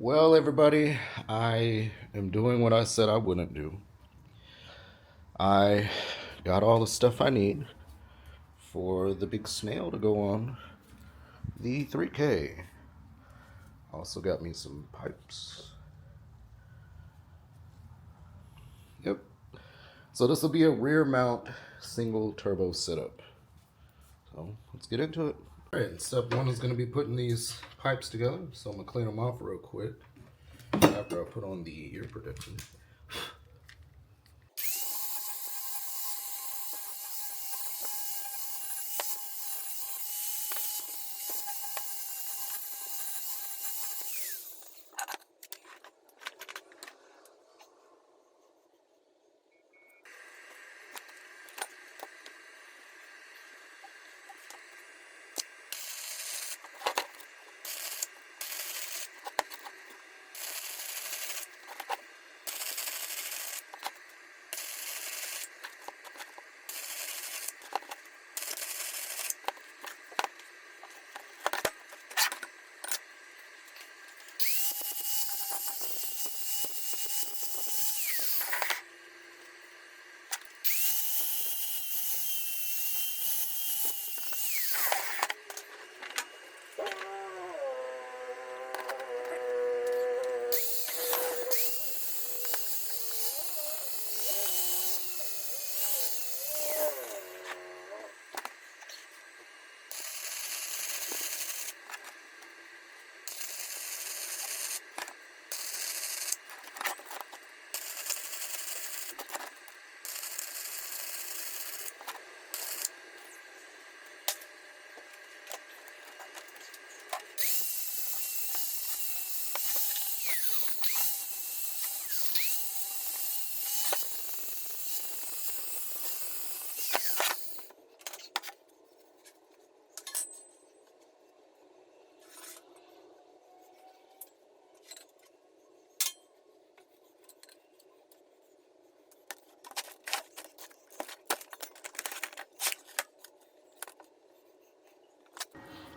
Well, everybody, I am doing what I said I wouldn't do. I got all the stuff I need for the big snail to go on the 3K. Also got me some pipes. Yep. So this will be a rear mount single turbo setup. So let's get into it. All right, step one is going to be putting these pipes together. So I'm going to clean them off real quick after I put on the ear protection.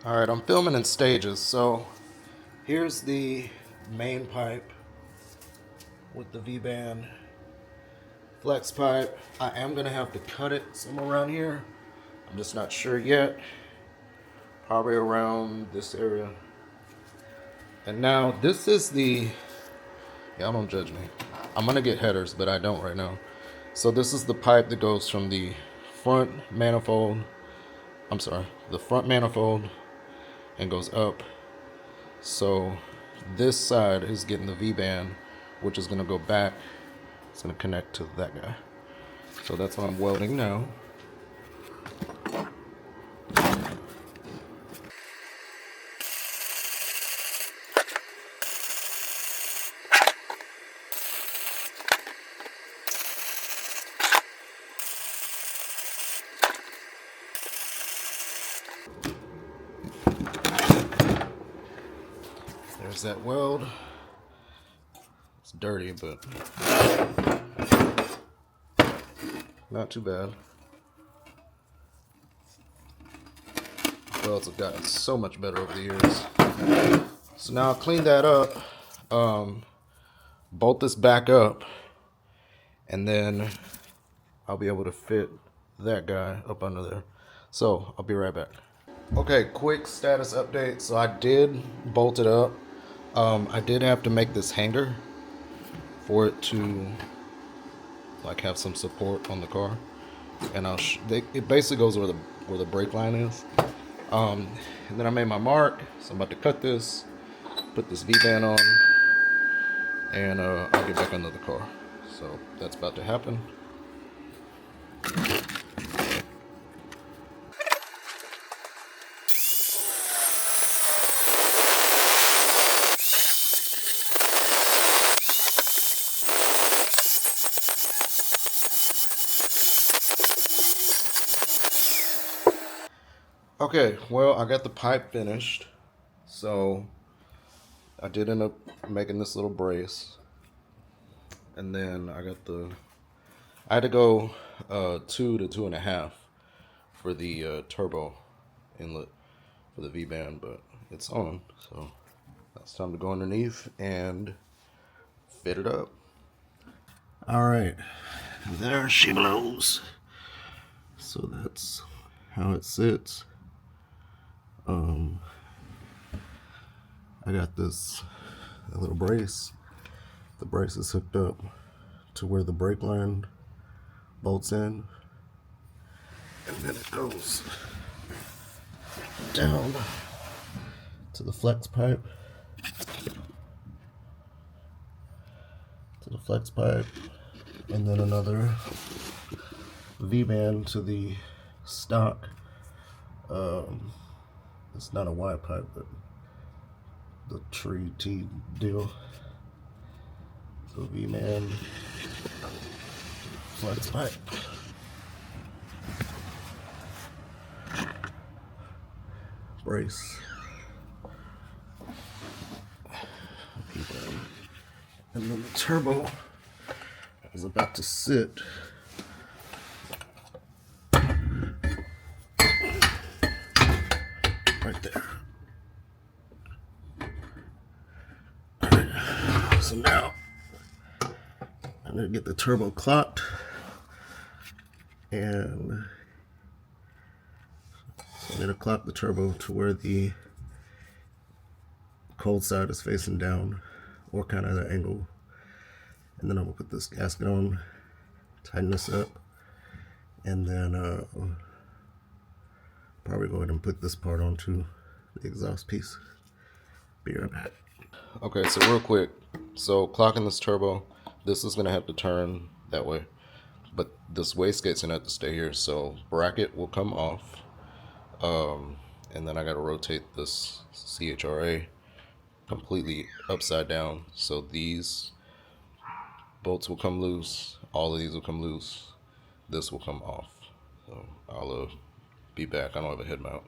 All right, I'm filming in stages. So here's the main pipe with the Vband flex pipe. I am gonna have to cut it somewhere around here. I'm just not sure yet. Probably around this area. And now this is the, y'all don't judge me. I'm gonna get headers, but I don't right now. So this is the pipe that goes from the front manifold, the front manifold and goes up. So this side is getting the V-band, which is gonna go back. It's gonna connect to that guy. So that's what I'm welding now. There's that weld. It's dirty, but not too bad. Welds have gotten so much better over the years. So now I'll clean that up, bolt this back up, and then I'll be able to fit that guy up under there. So I'll be right back. Okay, quick status update. So I did bolt it up. I did have to make this hanger for it to like have some support on the car, and it basically goes where the brake line is. And then I made my mark, so I'm about to cut this, put this V-band on, and I'll get back under the car. So that's about to happen. Okay, well, I got the pipe finished, so I did end up making this little brace, and then I had to go 2 to 2.5 for the turbo inlet for the V-band, but it's on, so It's time to go underneath and fit it up. All right, there she blows. So that's how it sits. I got this little brace. The brace is hooked up to where the brake line bolts in, and then it goes down to the flex pipe, and then another V-band to the stock. It's not a wide pipe, but the tree T deal. So V-band, flex pipe, brace, V-band, and then the turbo is about to sit right there. Alright, so now I'm gonna get the turbo clocked, and so I'm gonna clock the turbo to where the cold side is facing down, or kind of at an angle. And then I'm gonna put this gasket on, tighten this up, and then probably go ahead and put this part onto the exhaust piece. Be right back. Okay, so real quick, so clocking this turbo, this is gonna have to turn that way, but this wastegate's gonna have to stay here. So bracket will come off, and then I gotta rotate this CHRA completely upside down. So these bolts will come loose, all of these will come loose, this will come off. So I'll be back. I don't have a head mount.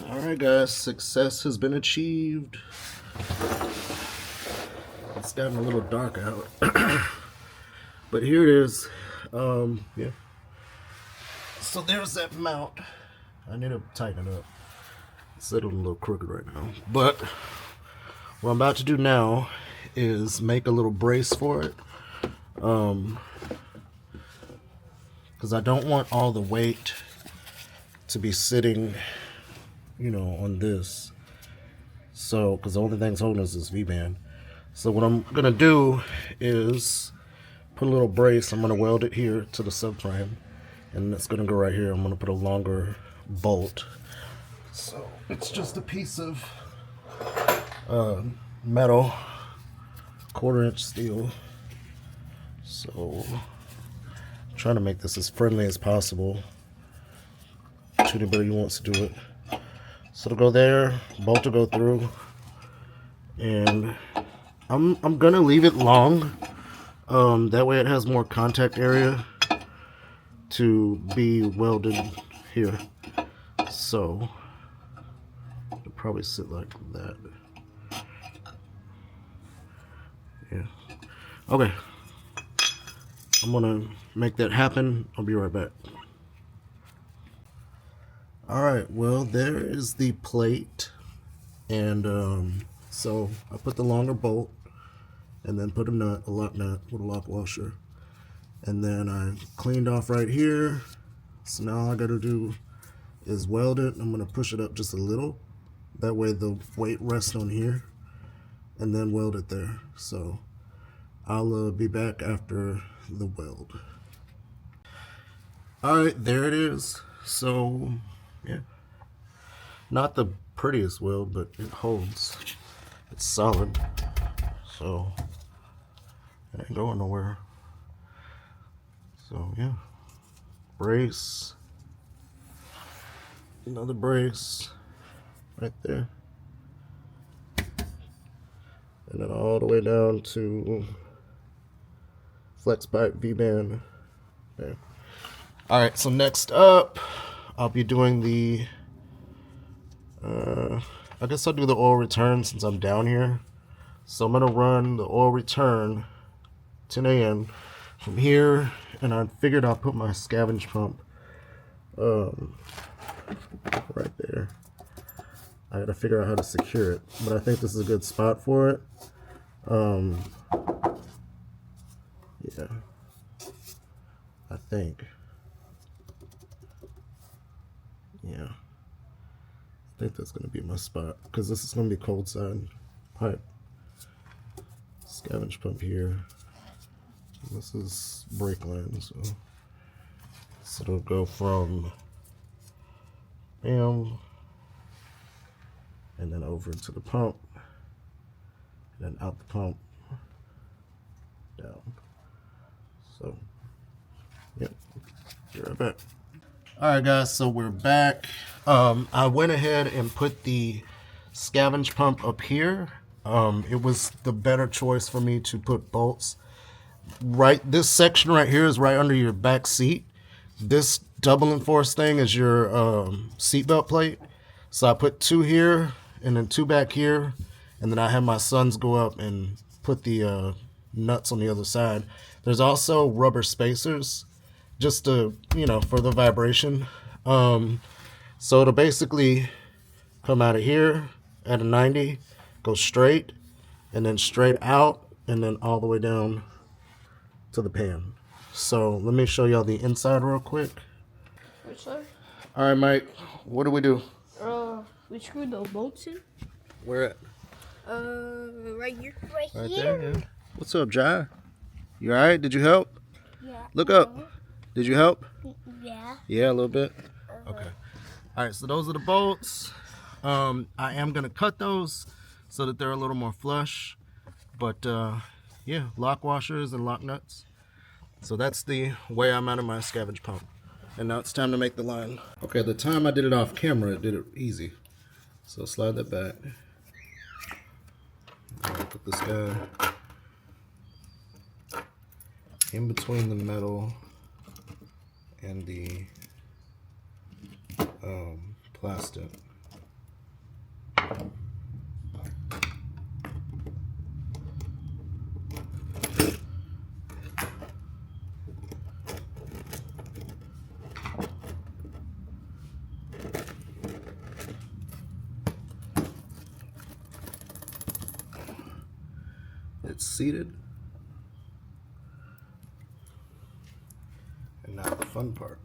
Alright guys, success has been achieved. It's gotten a little dark out. But here it is. Yeah. So there's that mount. I need to tighten it up. It's sitting a little crooked right now. But what I'm about to do now is make a little brace for it. Because I don't want all the weight to be sitting, you know, on this. So, because the only thing's holding us is Vband. So what I'm gonna do is put a little brace. I'm gonna weld it here to the subframe, and it's gonna go right here. I'm gonna put a longer bolt. So it's just a piece of metal, 1/4-inch steel. So I'm trying to make this as friendly as possible to anybody who wants to do it. So it'll go there, bolt will go through, and I'm gonna leave it long. That way it has more contact area to be welded here. So it'll probably sit like that. Yeah. Okay. I'm gonna make that happen. I'll be right back. Alright, well, there is the plate, and so I put the longer bolt and then put a nut, a lock nut with a lock washer, and then I cleaned off right here. So now all I gotta do is weld it. I'm gonna push it up just a little, that way the weight rests on here, and then weld it there. So I'll be back after the weld. Alright, there it is. So yeah, not the prettiest weld, but it holds. It's solid, so it ain't going nowhere. So yeah, brace, another brace right there, and then all the way down to flex pipe Vband there. All right, so next up I'll be doing the I guess I'll do the oil return since I'm down here. So I'm gonna run the oil return 10 a.m. from here, and I figured I'll put my scavenge pump right there. I gotta figure out how to secure it, but I think this is a good spot for it. Yeah, I think. Yeah, I think that's gonna be my spot because this is gonna be cold side pipe. Scavenge pump here. This is brake line, so it'll go from bam, and then over to the pump, and then out the pump, down. So, yep, be right back. All right, guys, so we're back. I went ahead and put the scavenge pump up here. It was the better choice for me to put bolts. This section right here is right under your back seat. This double enforced thing is your seatbelt plate. So I put 2 here and then 2 back here, and then I had my sons go up and put the nuts on the other side. There's also rubber spacers, just to, for the vibration. So it'll basically come out of here at a 90, go straight, and then straight out, and then all the way down to the pan. So let me show y'all the inside real quick. Which side? All right, Mike, what do we do? We screwed the bolts in. Where at? Right here. Right there, yeah. What's up, Jai? You all right? Did you help? Yeah. Look up. Did you help? Yeah. Yeah, a little bit. Okay. All right, so those are the bolts. I am gonna cut those so that they're a little more flush, but yeah, lock washers and lock nuts. So that's the way I'm out of my scavenge pump. And now it's time to make the line. Okay, the time I did it off camera, it did it easy. So slide that back. Put this guy in between the metal and the plastic. It's seated. And now the fun part.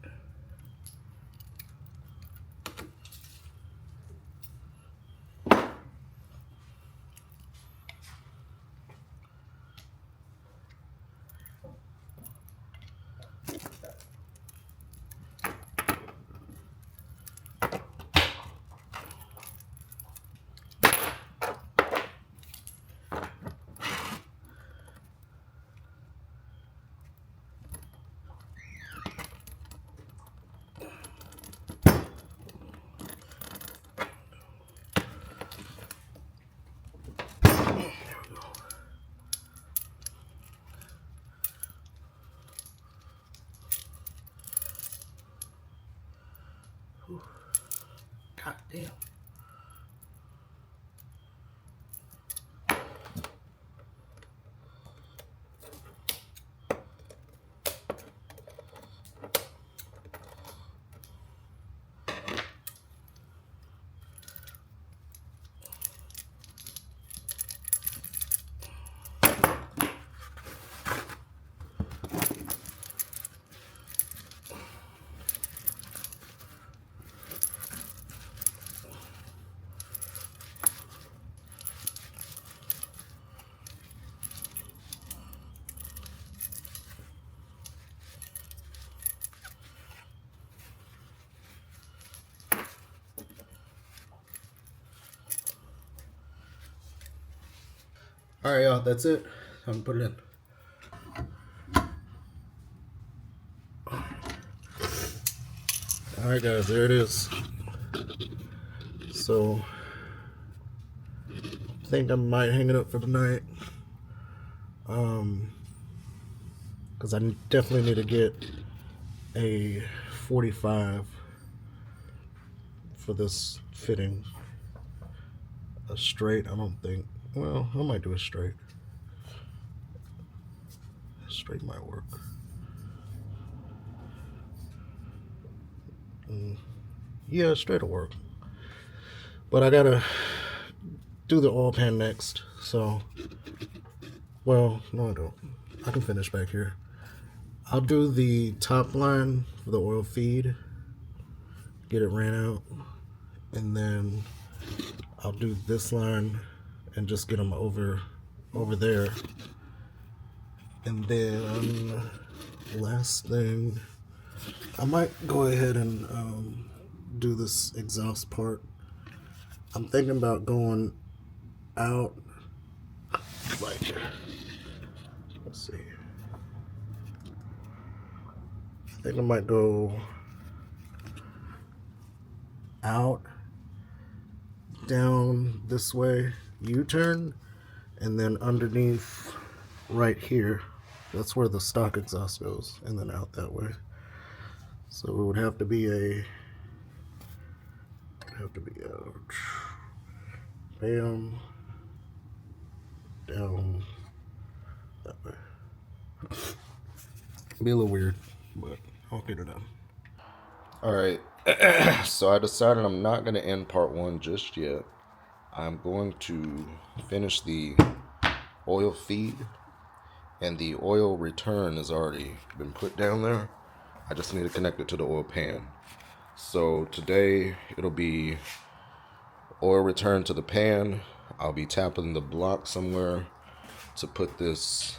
God damn. All right, y'all, that's it. I'm gonna put it in. All right, guys, there it is. So, I think I might hang it up for the night. Because I definitely need to get a 45 for this fitting. a straight. I don't think. Well, I might do a straight. Straight might work. Yeah, straight will work. But I gotta do the oil pan next. So, well, no, I don't. I can finish back here. I'll do the top line for the oil feed, get it ran out, and then I'll do this line and just get them over there. And then last thing, I might go ahead and do this exhaust part. I'm thinking about going out like, let's see. I think I might go out, down this way, U-turn, and then underneath right here. That's where the stock exhaust goes, and then out that way. So it would have to be bam, down that way. Be a little weird, but I'll get it done. All right, so I decided I'm not going to end part 1 just yet. I'm going to finish the oil feed, and the oil return has already been put down there. I just need to connect it to the oil pan. So today it'll be oil return to the pan. I'll be tapping the block somewhere to put this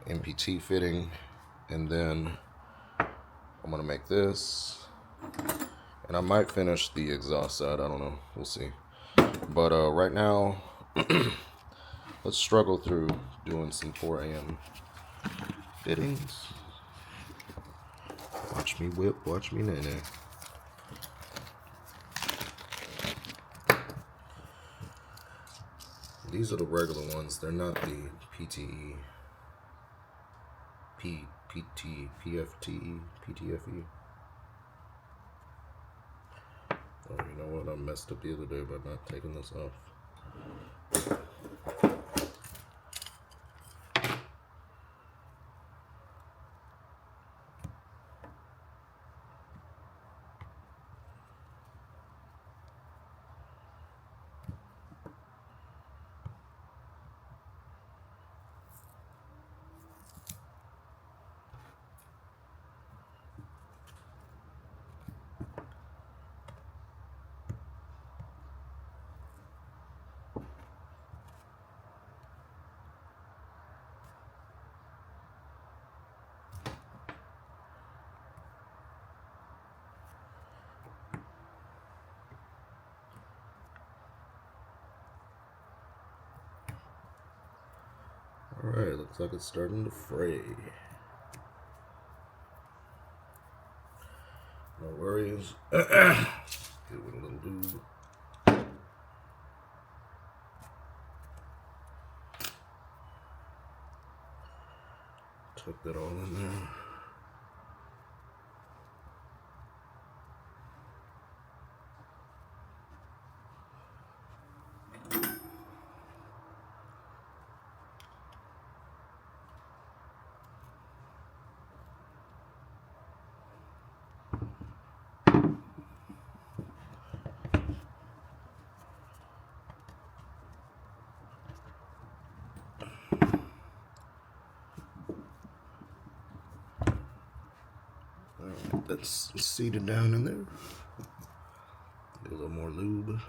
NPT fitting, and then I'm gonna make this, and I might finish the exhaust side. I don't know, we'll see. But right now, let's struggle through doing some 4 a.m. fittings. Watch me whip, watch me nae. These are the regular ones. They're not the PTE, PTFE. Oh, you know what? I messed up the other day by not taking this off. Alright, looks like it's starting to fray. No worries. Give it a little lube. Tuck that all in there. Alright, that's seated down in there. Get a little more lube.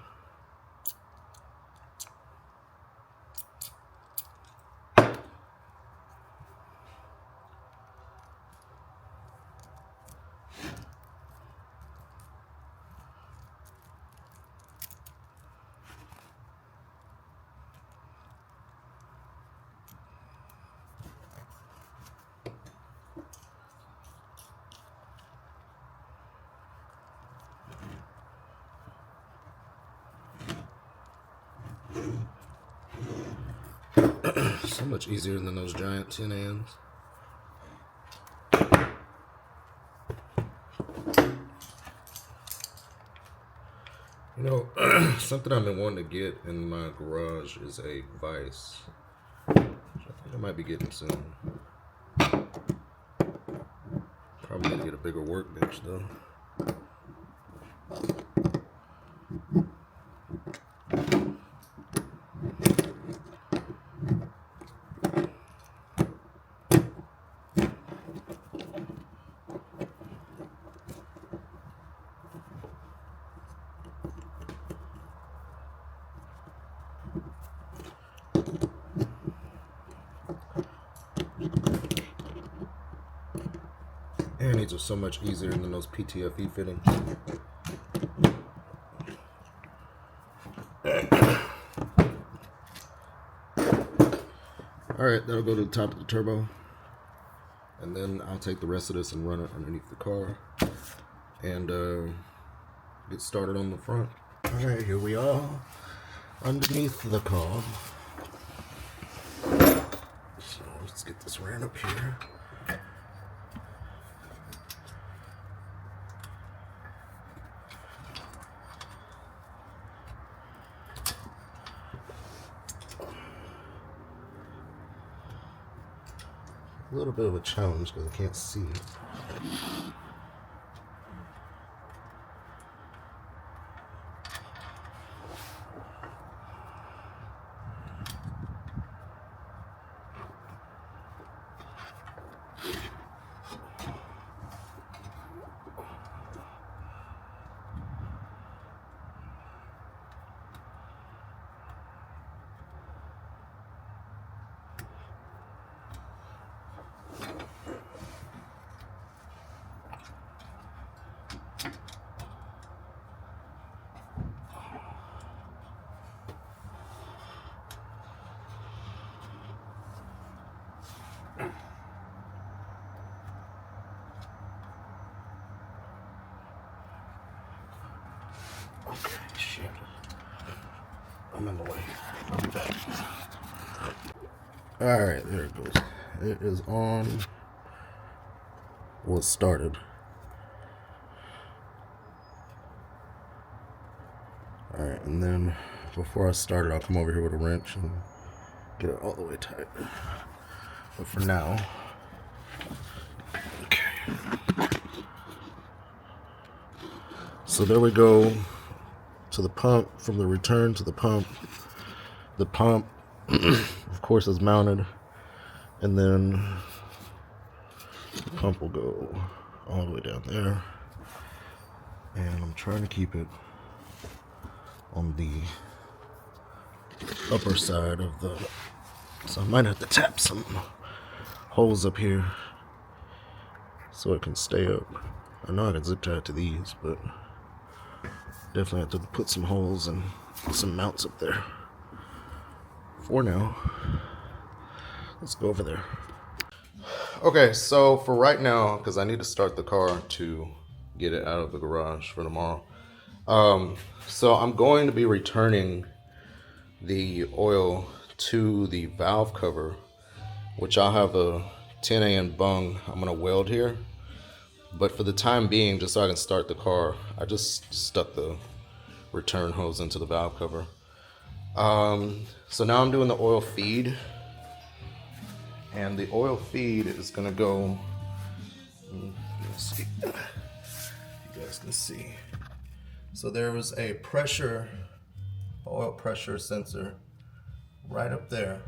So much easier than those giant tin ends. You know, something I've been wanting to get in my garage is a vise, which I think I might be getting soon. Probably need to get a bigger workbench though. And these are so much easier than those PTFE fittings. Alright, that'll go to the top of the turbo. And then I'll take the rest of this and run it underneath the car. And get started on the front. Alright, here we are. Underneath the car. So let's get this ran up here. A little bit of a challenge because I can't see. Okay, shit. I'm in the way. I'll be back. Alright, there it goes. It is on. Well, it started. Alright, and then before I start it, I'll come over here with a wrench and get it all the way tight. But for now, okay. So there we go. To the pump, from the return to the pump. The pump, of course, is mounted, and then the pump will go all the way down there. And I'm trying to keep it on the upper side of the, so I might have to tap some holes up here so it can stay up. I know I can zip tie it to these, but definitely have to put some holes and some mounts up there. For now, let's go over there. Okay, so for right now, because I need to start the car to get it out of the garage for tomorrow. So I'm going to be returning the oil to the valve cover, which I'll have a 10 AN bung I'm gonna weld here. But for the time being, just so I can start the car, I just stuck the return hose into the valve cover. So now I'm doing the oil feed. And the oil feed is gonna go, let's see, you guys can see. So there was a oil pressure sensor right up there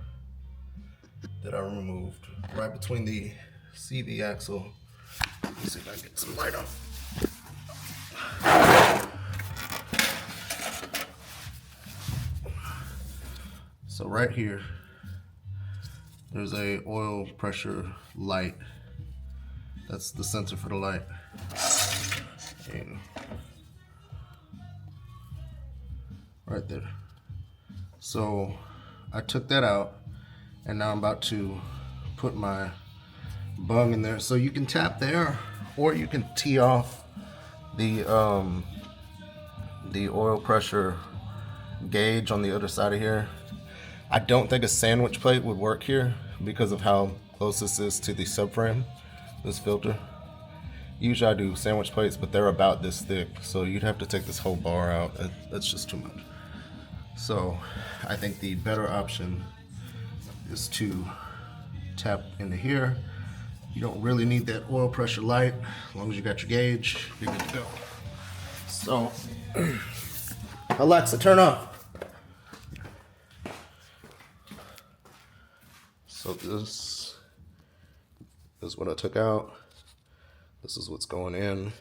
that I removed, right between the CV axle. Let me see if I can get some light on. So right here, there's a oil pressure light. That's the sensor for the light. And right there. So I took that out, and now I'm about to put my bung in there. So you can tap there, or you can tee off the oil pressure gauge on the other side of here. I don't think a sandwich plate would work here because of how close this is to the subframe, this filter. Usually I do sandwich plates, but they're about this thick, so you'd have to take this whole bar out. That's just too much. So I think the better option is to tap into here. You don't really need that oil pressure light. As long as you got your gauge, you're good to go. So, Alexa, turn off. So this is what I took out. This is what's going in,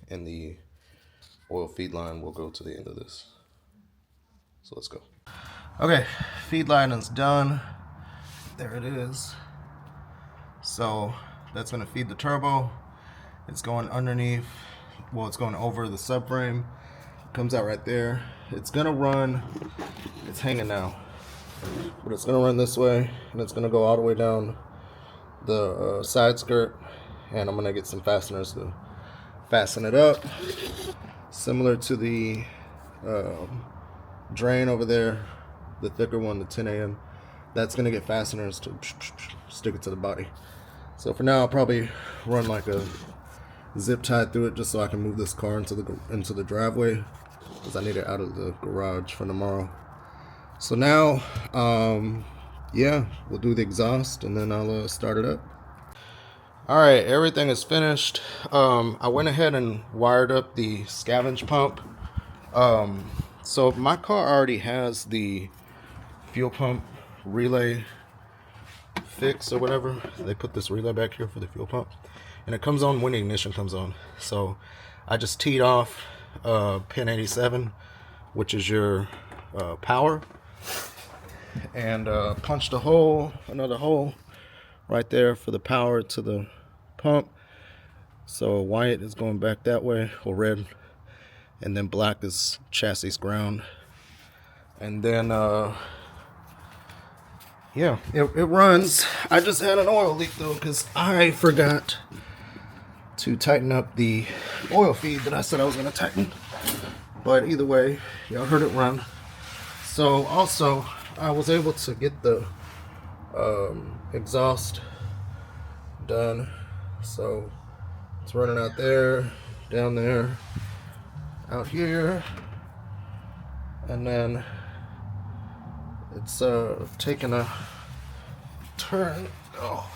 and the oil feed line will go to the end of this. So let's go. Okay, feed line is done. There it is. So that's gonna feed the turbo. It's going underneath, well, it's going over the subframe. Comes out right there. It's gonna run, it's hanging now, but it's gonna run this way, and it's gonna go all the way down the side skirt, and I'm gonna get some fasteners to fasten it up, similar to the drain over there, the thicker one, the 10 AM. That's gonna get fasteners to stick it to the body. So for now, I'll probably run like a zip tie through it just so I can move this car into the driveway, because I need it out of the garage for tomorrow. So now, yeah, we'll do the exhaust and then I'll start it up. All right, everything is finished. I went ahead and wired up the scavenge pump. So my car already has the fuel pump relay fix or whatever. They put this relay back here for the fuel pump, and it comes on when the ignition comes on. So I just teed off pin 87, which is your power, and punched a hole, another hole right there for the power to the pump. So white is going back that way, or red, and then black is chassis ground. And then yeah, it runs. I just had an oil leak though, because I forgot to tighten up the oil feed that I said I was going to tighten. But either way, y'all heard it run. So also, I was able to get the exhaust done. So it's running out there, down there, out here, and then it's taking a turn. Oh,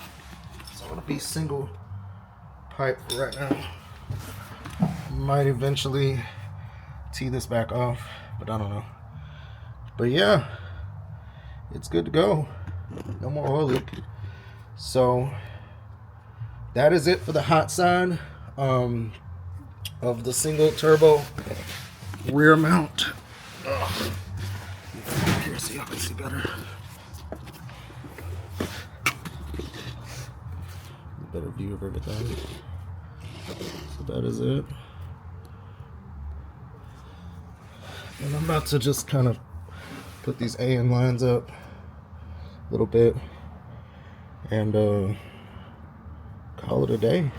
so it'll be single pipe for right now. Might eventually tee this back off, but I don't know. But yeah, it's good to go. No more oil leak. So that is it for the hot side of the single turbo rear mount. Here so y'all can see better. Better view of everything. So that is it. And I'm about to just kind of put these AN lines up a little bit and call it a day.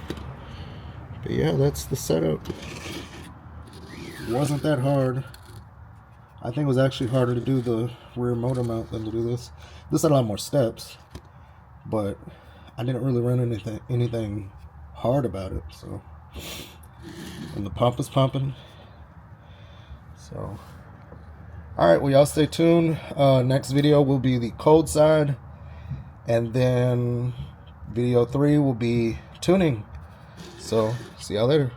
But yeah, that's the setup. It wasn't that hard. I think it was actually harder to do the rear motor mount than to do this. This had a lot more steps, but I didn't really run anything hard about it. So, and the pump is pumping. So, all right, well, y'all stay tuned. Next video will be the cold side, and then video 3 will be tuning. So, see y'all later.